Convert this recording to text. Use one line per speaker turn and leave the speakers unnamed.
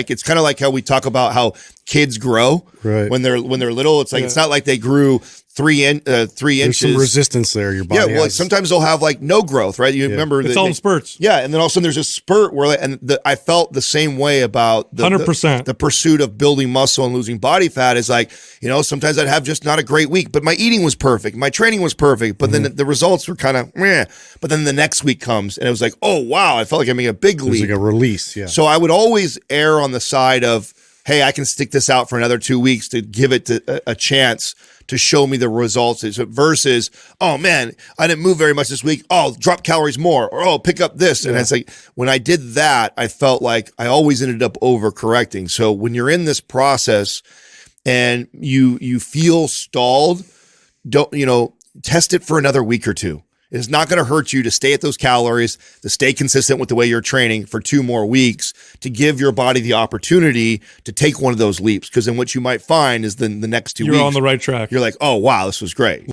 Like it's kind of like how we talk about how kids grow when they're little. It's like it's not like they grew 3 inches.
There's some resistance there. Your body.
Yeah, well, like sometimes they'll have like no growth, right? You remember
it's all in spurts.
Yeah, and then all of a sudden there's a spurt where, I felt the same way about
100%.
The pursuit of building muscle and losing body fat. Is like, sometimes I'd have just not a great week, but my eating was perfect, my training was perfect, but then the results were kind of meh. But then the next week comes and it was like, oh wow, I felt like I'm making a big leap.
Like a release. Yeah.
So I would always err on the side of, hey, I can stick this out for another 2 weeks to give it a chance to show me the results versus, oh man, I didn't move very much this week. Oh, drop calories more, or pick up this. And it's like, when I did that, I felt like I always ended up overcorrecting. So when you're in this process and you feel stalled, test it for another week or two. It's not going to hurt you to stay at those calories, to stay consistent with the way you're training for 2 more weeks, to give your body the opportunity to take one of those leaps. Because then what you might find is then the next 2 weeks,
you're on the right track.
You're like, oh, wow, this was great.